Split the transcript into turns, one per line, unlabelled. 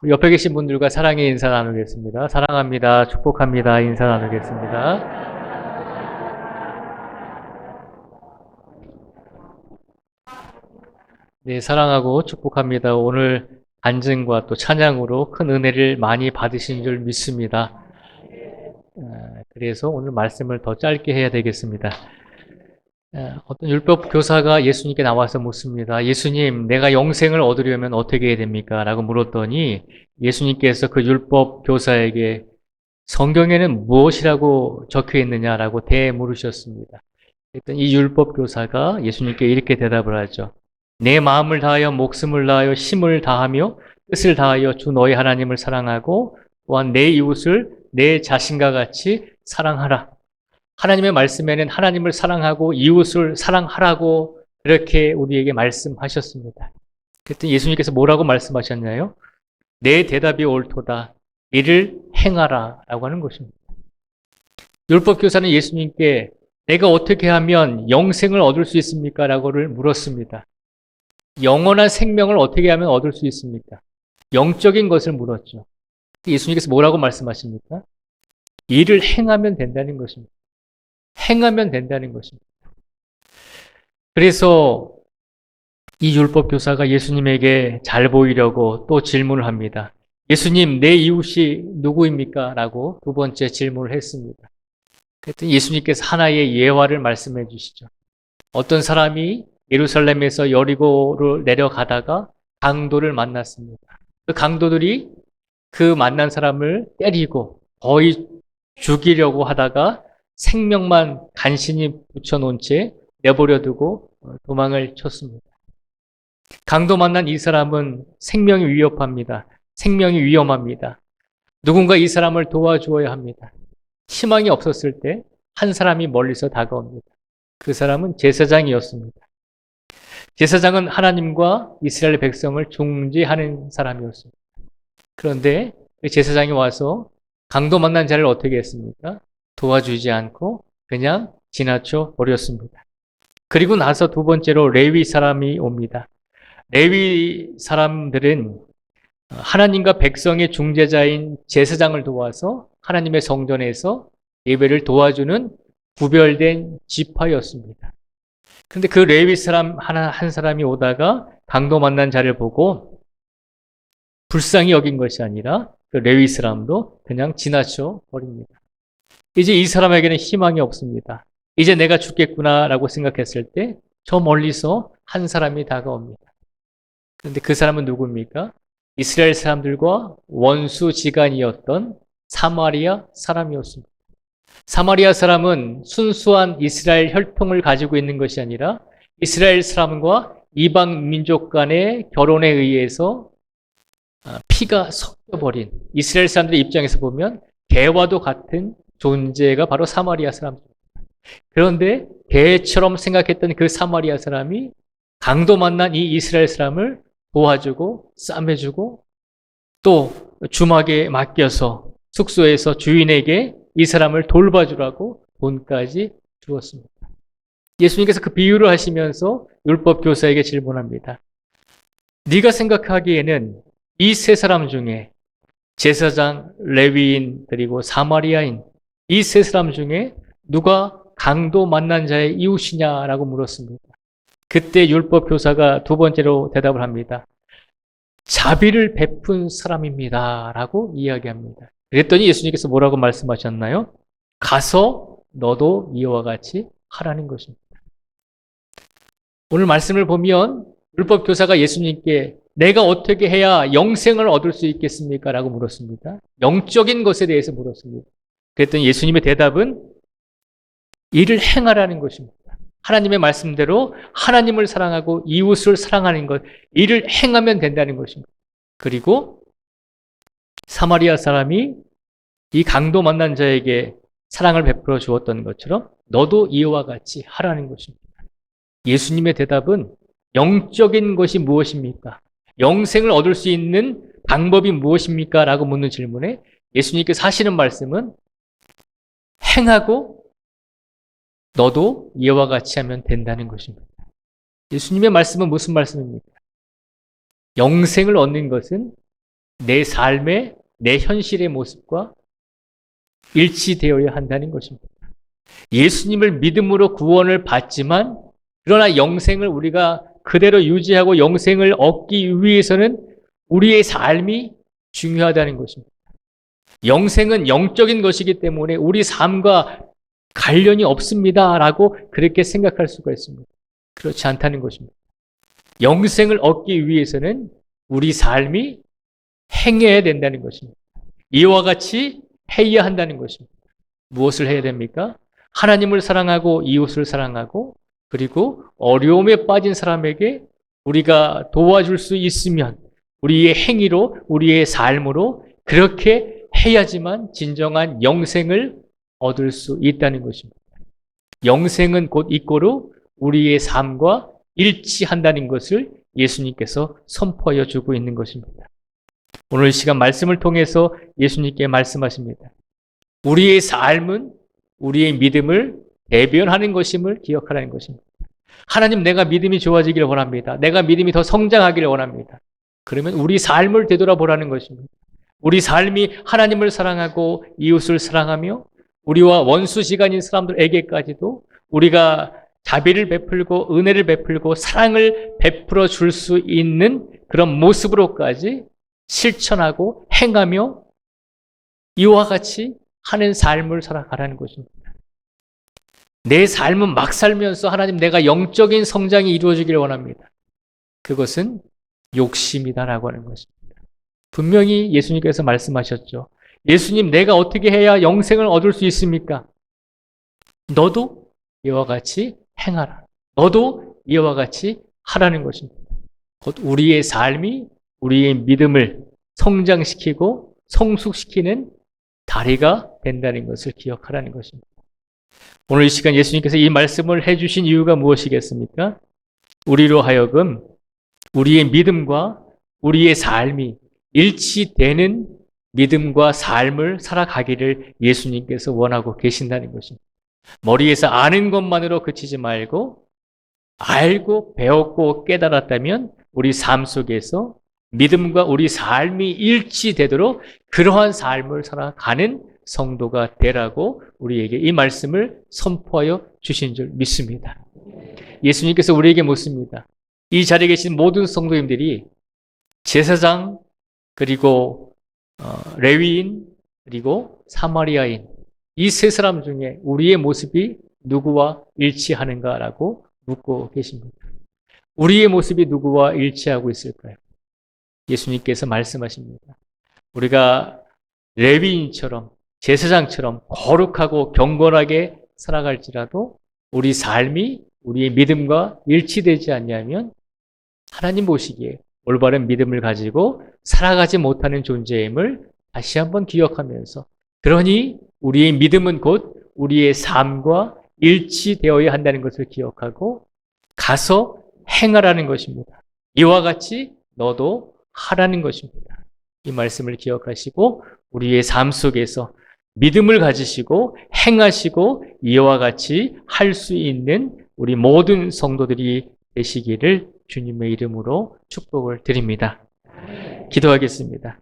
우리 옆에 계신 분들과 사랑의 인사 나누겠습니다. 사랑합니다. 축복합니다. 인사 나누겠습니다. 네, 사랑하고 축복합니다. 오늘 간증과 또 찬양으로 큰 은혜를 많이 받으신 줄 믿습니다. 그래서 오늘 말씀을 더 짧게 해야 되겠습니다. 어떤 율법 교사가 예수님께 나와서 묻습니다. 예수님, 내가 영생을 얻으려면 어떻게 해야 됩니까? 라고 물었더니 예수님께서 그 율법 교사에게 성경에는 무엇이라고 적혀 있느냐라고 대물으셨습니다. 그랬더니 이 율법 교사가 예수님께 이렇게 대답을 하죠. 내 마음을 다하여 목숨을 다하여 힘을 다하며 뜻을 다하여 주 너희 하나님을 사랑하고 또한 내 이웃을 내 자신과 같이 사랑하라. 하나님의 말씀에는 하나님을 사랑하고 이웃을 사랑하라고 이렇게 우리에게 말씀하셨습니다. 그랬더니 예수님께서 뭐라고 말씀하셨나요? 내 대답이 옳도다. 이를 행하라 라고 하는 것입니다. 율법교사는 예수님께 내가 어떻게 하면 영생을 얻을 수 있습니까? 라고를 물었습니다. 영원한 생명을 어떻게 하면 얻을 수 있습니까? 영적인 것을 물었죠. 예수님께서 뭐라고 말씀하십니까? 이를 행하면 된다는 것입니다. 행하면 된다는 것입니다. 그래서 이 율법 교사가 예수님에게 잘 보이려고 또 질문을 합니다. 예수님, 내 이웃이 누구입니까? 라고 두 번째 질문을 했습니다. 그랬더니 예수님께서 하나의 예화를 말씀해 주시죠. 어떤 사람이 예루살렘에서 여리고를 내려가다가 강도를 만났습니다. 그 강도들이 그 만난 사람을 때리고 거의 죽이려고 하다가 생명만 간신히 붙여놓은 채 내버려 두고 도망을 쳤습니다. 강도 만난 이 사람은 생명이 위협합니다. 생명이 위험합니다. 누군가 이 사람을 도와주어야 합니다. 희망이 없었을 때 한 사람이 멀리서 다가옵니다. 그 사람은 제사장이었습니다. 제사장은 하나님과 이스라엘 백성을 중재하는 사람이었습니다. 그런데 그 제사장이 와서 강도 만난 자를 어떻게 했습니까? 도와주지 않고 그냥 지나쳐 버렸습니다. 그리고 나서 두 번째로 레위 사람이 옵니다. 레위 사람들은 하나님과 백성의 중재자인 제사장을 도와서 하나님의 성전에서 예배를 도와주는 구별된 지파였습니다. 그런데 그 레위 사람 한 사람이 오다가 강도 만난 자를 보고 불쌍히 여긴 것이 아니라 그 레위 사람도 그냥 지나쳐 버립니다. 이제 이 사람에게는 희망이 없습니다. 이제 내가 죽겠구나라고 생각했을 때 저 멀리서 한 사람이 다가옵니다. 그런데 그 사람은 누구입니까? 이스라엘 사람들과 원수지간이었던 사마리아 사람이었습니다. 사마리아 사람은 순수한 이스라엘 혈통을 가지고 있는 것이 아니라 이스라엘 사람과 이방 민족 간의 결혼에 의해서 피가 섞여버린 이스라엘 사람들의 입장에서 보면 개와도 같은 존재가 바로 사마리아 사람입니다. 그런데 개처럼 생각했던 그 사마리아 사람이 강도 만난 이 이스라엘 사람을 도와주고 쌈해주고 또 주막에 맡겨서 숙소에서 주인에게 이 사람을 돌봐주라고 돈까지 주었습니다. 예수님께서 그 비유를 하시면서 율법 교사에게 질문합니다. 네가 생각하기에는 이 세 사람 중에 제사장, 레위인, 그리고 사마리아인 이 세 사람 중에 누가 강도 만난 자의 이웃이냐라고 물었습니다. 그때 율법 교사가 두 번째로 대답을 합니다. 자비를 베푼 사람입니다. 라고 이야기합니다. 그랬더니 예수님께서 뭐라고 말씀하셨나요? 가서 너도 이와 같이 하라는 것입니다. 오늘 말씀을 보면 율법 교사가 예수님께 내가 어떻게 해야 영생을 얻을 수 있겠습니까? 라고 물었습니다. 영적인 것에 대해서 물었습니다. 그랬더니 예수님의 대답은 이를 행하라는 것입니다. 하나님의 말씀대로 하나님을 사랑하고 이웃을 사랑하는 것, 이를 행하면 된다는 것입니다. 그리고 사마리아 사람이 이 강도 만난 자에게 사랑을 베풀어 주었던 것처럼 너도 이와 같이 하라는 것입니다. 예수님의 대답은 영적인 것이 무엇입니까? 영생을 얻을 수 있는 방법이 무엇입니까? 라고 묻는 질문에 예수님께서 하시는 말씀은 행하고 너도 이와 같이 하면 된다는 것입니다. 예수님의 말씀은 무슨 말씀입니까? 영생을 얻는 것은 내 삶의, 내 현실의 모습과 일치되어야 한다는 것입니다. 예수님을 믿음으로 구원을 받지만 그러나 영생을 우리가 그대로 유지하고 영생을 얻기 위해서는 우리의 삶이 중요하다는 것입니다. 영생은 영적인 것이기 때문에 우리 삶과 관련이 없습니다라고 그렇게 생각할 수가 있습니다. 그렇지 않다는 것입니다. 영생을 얻기 위해서는 우리 삶이 행해야 된다는 것입니다. 이와 같이 해야 한다는 것입니다. 무엇을 해야 됩니까? 하나님을 사랑하고 이웃을 사랑하고 그리고 어려움에 빠진 사람에게 우리가 도와줄 수 있으면 우리의 행위로 우리의 삶으로 그렇게 해야지만 진정한 영생을 얻을 수 있다는 것입니다. 영생은 곧 이꼬로 우리의 삶과 일치한다는 것을 예수님께서 선포하여 주고 있는 것입니다. 오늘 시간 말씀을 통해서 예수님께 말씀하십니다. 우리의 삶은 우리의 믿음을 대변하는 것임을 기억하라는 것입니다. 하나님, 내가 믿음이 좋아지길 원합니다. 내가 믿음이 더 성장하기를 원합니다. 그러면 우리 삶을 되돌아보라는 것입니다. 우리 삶이 하나님을 사랑하고 이웃을 사랑하며 우리와 원수시간인 사람들에게까지도 우리가 자비를 베풀고 은혜를 베풀고 사랑을 베풀어 줄 수 있는 그런 모습으로까지 실천하고 행하며 이와 같이 하는 삶을 살아가라는 것입니다. 내 삶은 막 살면서 하나님, 내가 영적인 성장이 이루어지기를 원합니다. 그것은 욕심이다라고 하는 것입니다. 분명히 예수님께서 말씀하셨죠. 예수님, 내가 어떻게 해야 영생을 얻을 수 있습니까? 너도 이와 같이 행하라. 너도 이와 같이 하라는 것입니다. 곧 우리의 삶이 우리의 믿음을 성장시키고 성숙시키는 다리가 된다는 것을 기억하라는 것입니다. 오늘 이 시간 예수님께서 이 말씀을 해주신 이유가 무엇이겠습니까? 우리로 하여금 우리의 믿음과 우리의 삶이 일치되는 믿음과 삶을 살아가기를 예수님께서 원하고 계신다는 것입니다. 머리에서 아는 것만으로 그치지 말고 알고 배웠고 깨달았다면 우리 삶 속에서 믿음과 우리 삶이 일치되도록 그러한 삶을 살아가는 성도가 되라고 우리에게 이 말씀을 선포하여 주신 줄 믿습니다. 예수님께서 우리에게 묻습니다. 이 자리에 계신 모든 성도님들이 제사장 그리고 레위인 그리고 사마리아인 이 세 사람 중에 우리의 모습이 누구와 일치하는가라고 묻고 계십니다. 우리의 모습이 누구와 일치하고 있을까요? 예수님께서 말씀하십니다. 우리가 레위인처럼 제사장처럼 거룩하고 경건하게 살아갈지라도 우리 삶이 우리의 믿음과 일치되지 않냐면 하나님 보시기에 올바른 믿음을 가지고 살아가지 못하는 존재임을 다시 한번 기억하면서 그러니 우리의 믿음은 곧 우리의 삶과 일치되어야 한다는 것을 기억하고 가서 행하라는 것입니다. 이와 같이 너도 하라는 것입니다. 이 말씀을 기억하시고 우리의 삶 속에서 믿음을 가지시고 행하시고 이와 같이 할 수 있는 우리 모든 성도들이 되시기를 주님의 이름으로 축복을 드립니다. 기도하겠습니다.